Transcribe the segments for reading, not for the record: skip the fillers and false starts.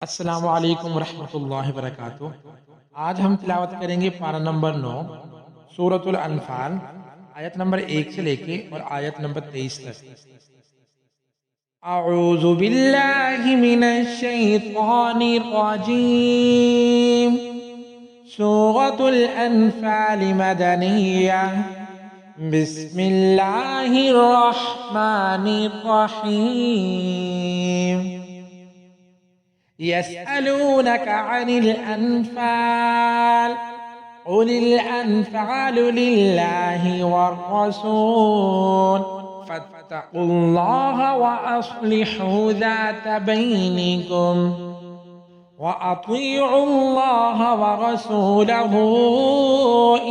अस्सलामु अलैकुम रहमतुल्लाहि वबरकातुह। आज हम तिलावत करेंगे पारा नंबर 9 सूरतुल अनफाल, आयत नंबर 1 से लेके और आयत नंबर 23 तक। अऊज़ु बिल्लाहि मिनश शैतानिर रजीम। सूरतुल अनफाल मदनिया। बिस्मिल्लाहिर रहमानिर रहीम। يسألونك عن الأنفال قل الأنفال لله والرسول فاتقوا الله وأصلحوا ذات بينكم وأطيعوا الله ورسوله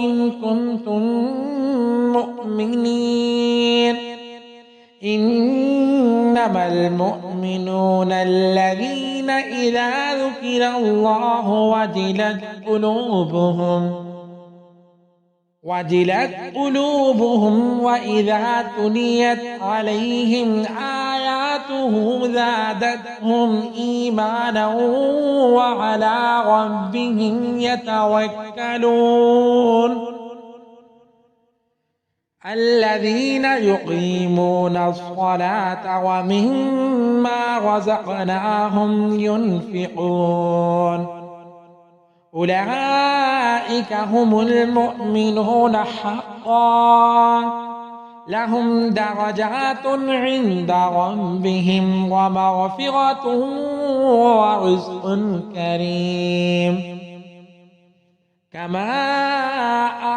إن كنتم مؤمنين. إنما المؤمنون الذين إذا ذكر الله وجلت قلوبهم وإذا تليت عليهم آياته زادتهم إيمانا وعلى ربهم يتوكلون. الذين يقيمون الصلاة ومما رزقناهم ينفقون أولئك هم المؤمنون حقا لهم درجات عند ربهم ومغفرة ورزق كريم. كما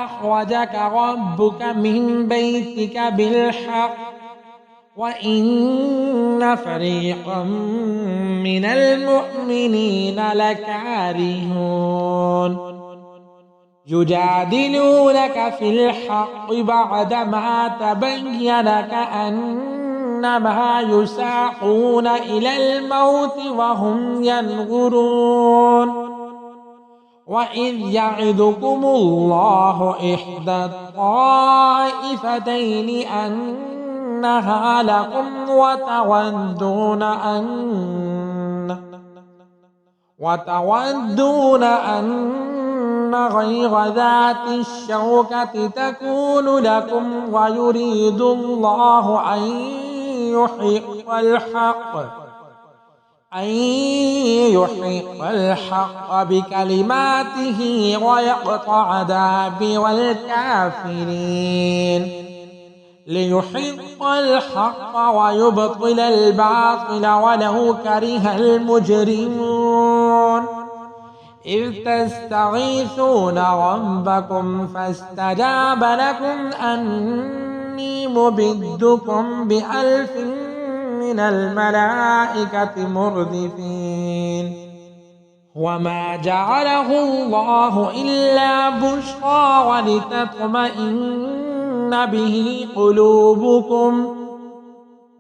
أخرجك ربك من بيتك بالحق وإن فريقا من المؤمنين لكارهون يجادلونك في الحق بعدما تبين كأنما يساقون إلى الموت وهم ينظرون. وإذ يعدكم الله إحدى الطائفتين أنها لكم وتودون أن غير ذات الشوكة تكون لكم ويريد الله أن يحق الحق بكلماته ويقطع دابر الكافرين. ليحق الحق ويبطل الباطل ولو كره المجرمون. إذ تستغيثون ربكم فاستجاب لكم أني مبدكم ب1000 من الملائكة مردفين. وما جعله الله إلا بشرى ولتطمئن به قلوبكم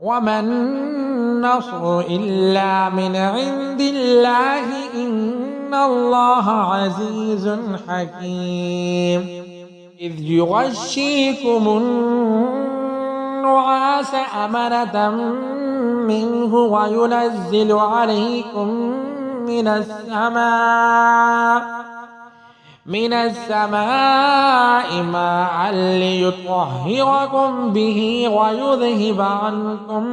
وما النصر إلا من عند الله إن الله عزيز حكيم. إذ يغشيكم النعاس أمنة منه وينزل عليكم من السماء ماء ليطهركم به ويذهب عنكم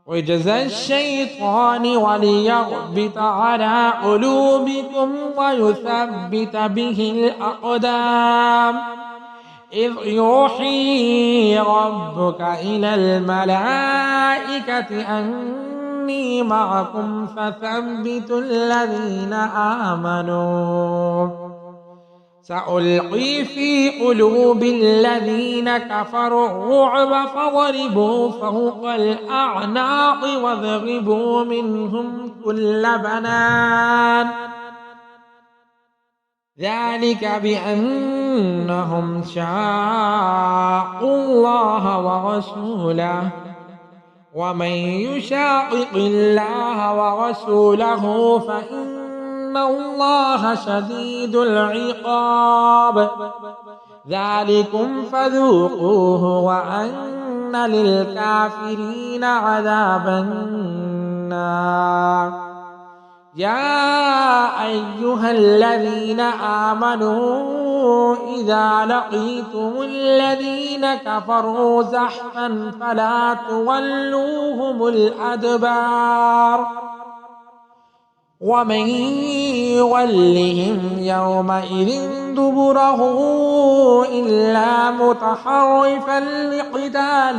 رجز الشيطان وليربط على قلوبكم ويثبت به الأقدام. إذ يوحي ربك إلى الملائكة أني معكم فثبتوا الذين آمنوا. سألقي في قلوب الذين كفروا الرعب فضربوا فوق الأعناق واضربوا منهم كل بنان. ذلك بأنهم شاقوا الله ورسوله ومن يشاقق الله ورسوله فإن الله شديد العقاب. ذلكم فذوقوه وأن للكافرين عذاب النار. يا أيها الذين آمنوا إذا لقيتم الذين كفروا زحفا فلا تولوهم الأدبار ومن يولهم يومئذ دبره إلا متحرفا لقتال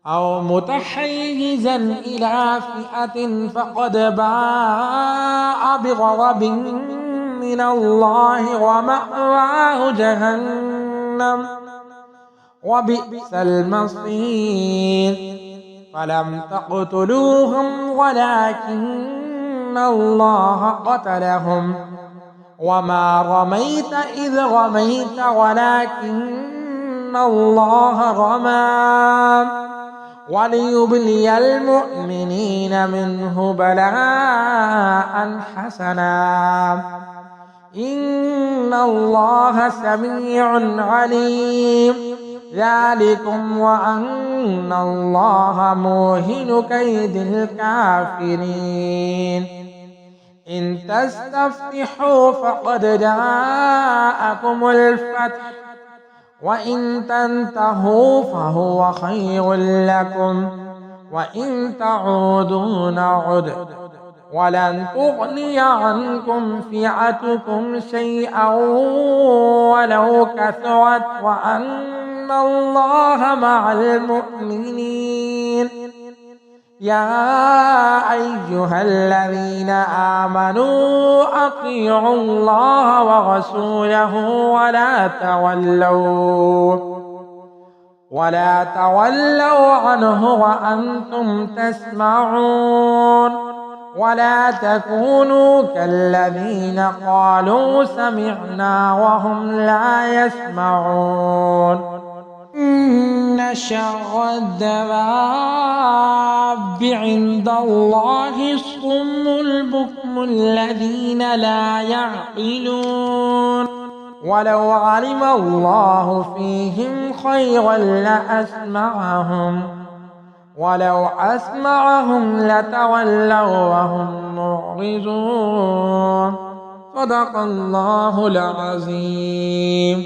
أو متحيزا إلى فئة فقد باء بغضب من الله ومأواه جهنم وبئس المصير. فلم تقتلوهم ولكن الله قتلهم وما رميت إذ رميت ولكن الله رمى وليبلي المؤمنين منه بلاء حسنا إن الله سميع عليم. ذلكم وأن الله موهن كيد الكافرين. إن تستفتحوا فقد جاءكم الفتح وإن تنتهوا فهو خير لكم وإن تعودوا نعد ولن تغني عنكم فئتكم شيئا ولو كثرت وأن الله مع المؤمنين. يا أيها الذين آمنوا أطيعوا الله ورسوله ولا تولوا عنه وأنتم تسمعون ولا تكونوا كالذين قالوا سمعنا وهم لا يسمعون. إن شر الدواب عند الله الصم البكم الذين لا يعقلون. ولو علم الله فيهم خيرا لأسمعهم ولو أسمعهم لتولوا وهم معرضون. صدق الله العظيم.